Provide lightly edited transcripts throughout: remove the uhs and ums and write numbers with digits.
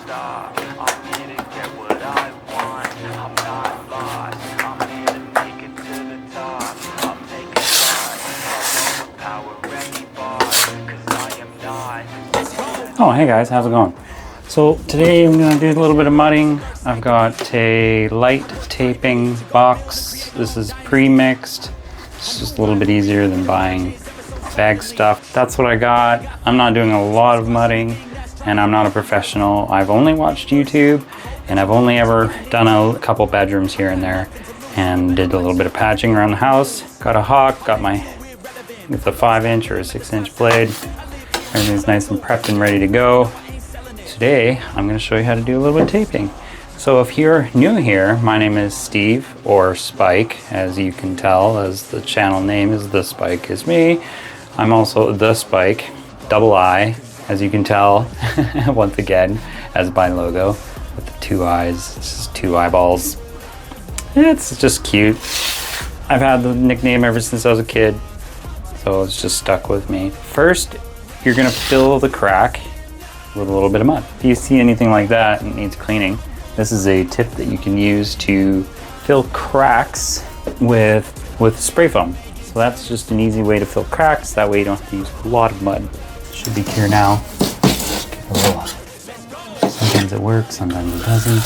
stop. I'm here to get what I want. I'm not lost. I'm here to make it to the top. I'm taking flight. I'll overpower any boss, 'cause I am not. Oh, hey guys, how's it going? So today I'm going to do a little bit of mudding. I've got a light taping box. This is pre-mixed. It's just a little bit easier than buying bag stuff. That's what I got. I'm not doing a lot of mudding, and I'm not a professional. I've only watched YouTube, and I've only ever done a couple bedrooms here and there, and did a little bit of patching around the house. Got a hawk, got my, with a 5-inch or a 6-inch blade. Everything's nice and prepped and ready to go. Today, I'm going to show you how to do a little bit of taping. So if you're new here, my name is Steve, or Spike, as you can tell, as the channel name is The Spike is me. I'm also The Spike, double I, as you can tell, once again, as my logo, with the 2 eyes. This is 2 eyeballs. It's just cute. I've had the nickname ever since I was a kid, so it's just stuck with me. First, you're going to fill the crack with a little bit of mud. If you see anything like that and it needs cleaning, this is a tip that you can use to fill cracks with spray foam. So that's just an easy way to fill cracks. That way you don't have to use a lot of mud. It should be clear now. Give a little. Sometimes it works, sometimes it doesn't.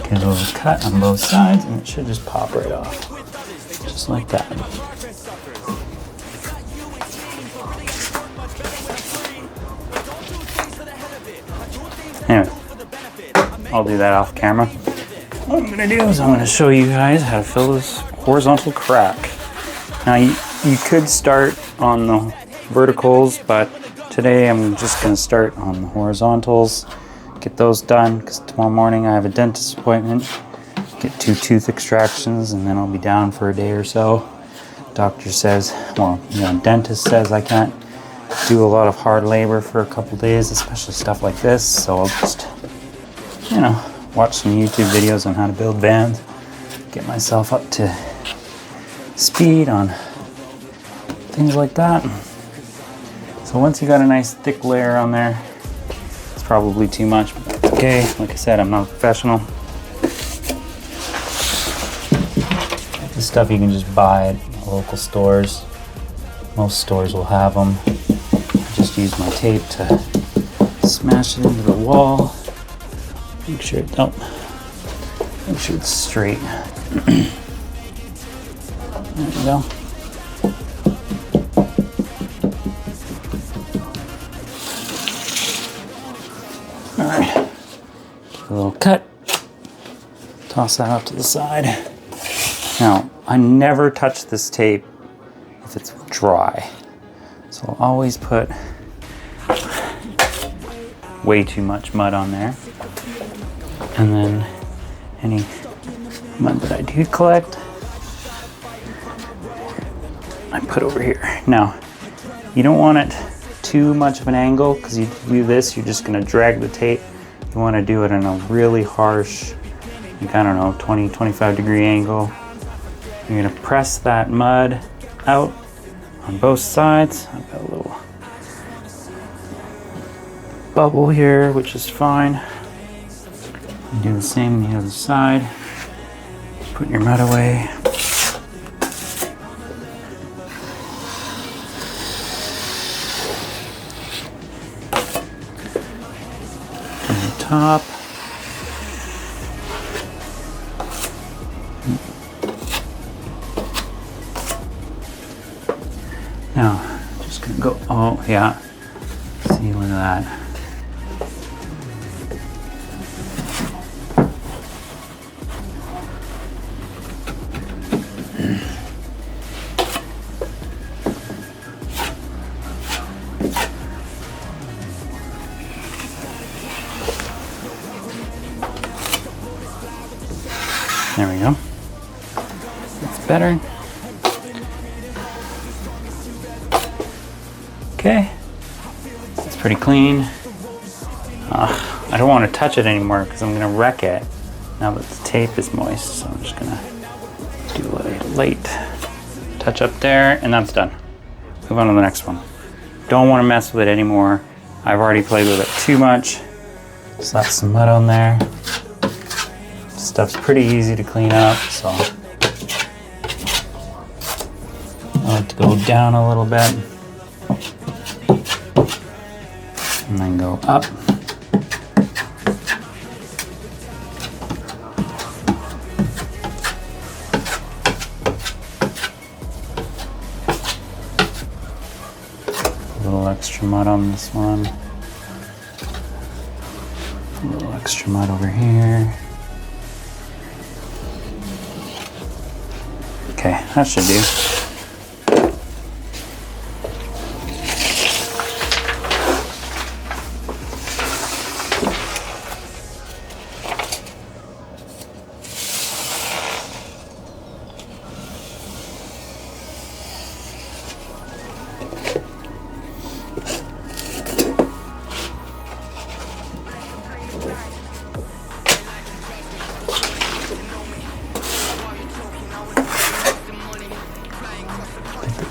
Give a little cut on both sides and it should just pop right off. Just like that. Anyway, I'll do that off camera. What I'm gonna do is I'm gonna show you guys how to fill this horizontal crack. Now you could start on the verticals, but today I'm just gonna start on the horizontals. Get those done, because tomorrow morning I have a dentist appointment. Get 2 tooth extractions and then I'll be down for a day or so. Doctor says, well, dentist says I can't do a lot of hard labor for a couple days, especially stuff like this. So I'll just, watch some YouTube videos on how to build vans, get myself up to speed on things like that. So once you got a nice thick layer on there, it's probably too much, but that's okay. Like I said, I'm not a professional. This stuff you can just buy at local stores. Most stores will have them. I just use my tape to smash it into the wall. Make sure it's straight. There you go. All right, give a little cut. Toss that off to the side. Now, I never touch this tape if it's dry. So I'll always put way too much mud on there. And then any mud that I do collect, I put over here. Now, you don't want it too much of an angle, because you do this, you're just gonna drag the tape. You wanna do it in a really harsh, I don't know, 20, 25 degree angle. You're gonna press that mud out on both sides. I've got a little bubble here, which is fine. You do the same on the other side. Put your mud away. From the top. Now, just gonna go, oh yeah, see, look at that. There we go. That's better. Okay, it's pretty clean. I don't want to touch it anymore because I'm going to wreck it now that the tape is moist. So I'm just going to do a light touch up there, and that's done. Move on to the next one. don't want to mess with it anymore. I've already played with it too much. Slap some mud on there. Stuff's pretty easy to clean up, so I like to go down a little bit and then go up. A little extra mud on this one. A little extra mud over here. Okay, that should do.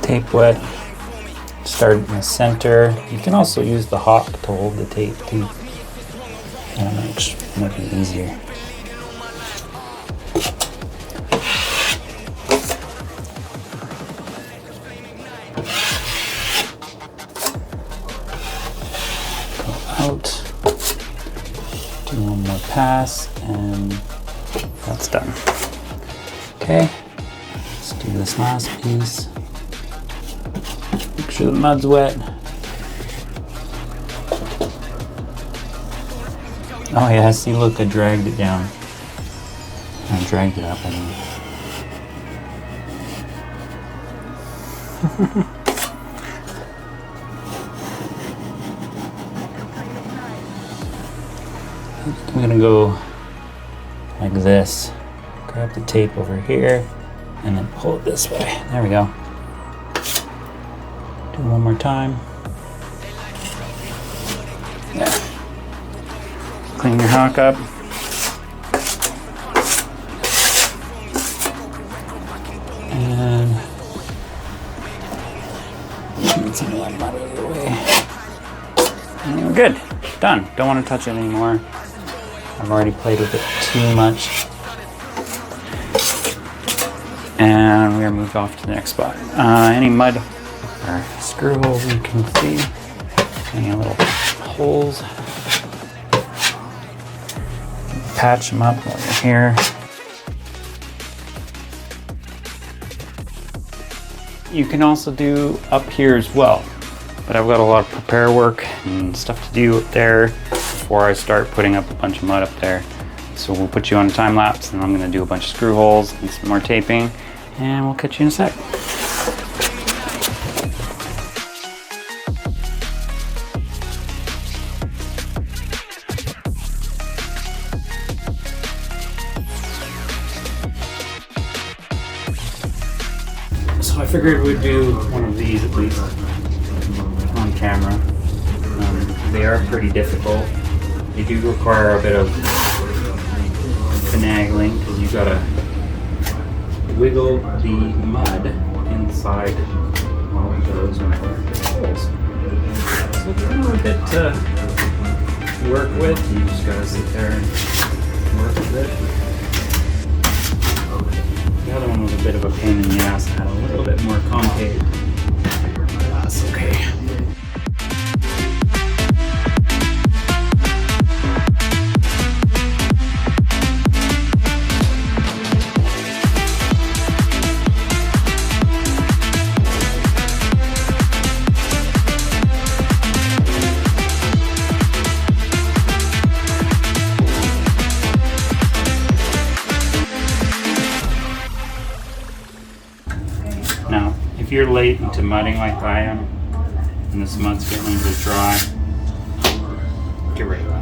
Tape wet. Start in the center. You can also use the hawk to hold the tape too. That might be easier. Go out. Do one more pass and that's done. Okay. Let's do this last piece. Make sure the mud's wet. Oh yeah, see, look, I dragged it down. I dragged it up, I mean. I'm gonna go like this. Grab the tape over here and then pull it this way. There we go. Do one more time. Yeah. Clean your hawk up. And get some of that mud out of the way. And we're good. Done. Don't want to touch it anymore. I've already played with it too much. And we're gonna move off to the next spot. Any mud or screw holes you can see. Any little holes. Patch them up while you're here. You can also do up here as well, but I've got a lot of prepare work and stuff to do up there before I start putting up a bunch of mud up there. So we'll put you on a time lapse and I'm gonna do a bunch of screw holes and some more taping, and we'll catch you in a sec. So I figured we'd do one of these at least on camera. They are pretty difficult. They do require a bit of finagling because you've got to wiggle the mud inside all of those holes. So it's a little bit to work with. You just got to sit there and work with it. The other one was a bit of a pain in the ass, had a little bit more concave. That's okay. Now, if you're late into mudding like I am, and this mud's getting a little dry, get rid of that.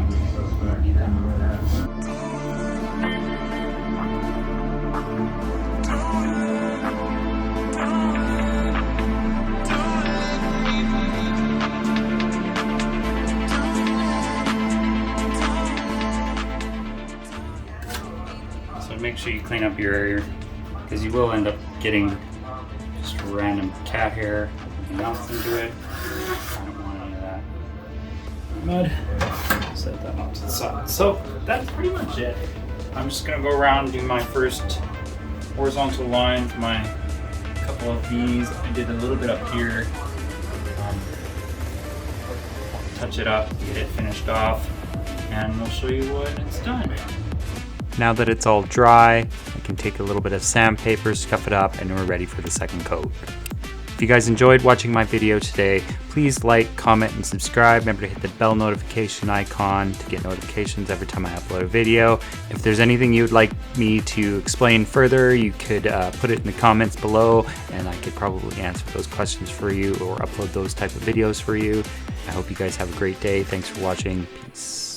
So make sure you clean up your area, because you will end up getting just random cat hair, anything else into it. I don't want any of that mud. Set that off to the side. So that's pretty much it. I'm just gonna go around and do my first horizontal line for my couple of these. I did a little bit up here. Touch it up, get it finished off, and we'll show you when it's done. Now that it's all dry, I can take a little bit of sandpaper, scuff it up, and we're ready for the second coat. If you guys enjoyed watching my video today, please like, comment, and subscribe. Remember to hit the bell notification icon to get notifications every time I upload a video. If there's anything you'd like me to explain further, you could put it in the comments below, and I could probably answer those questions for you or upload those type of videos for you. I hope you guys have a great day. Thanks for watching. Peace.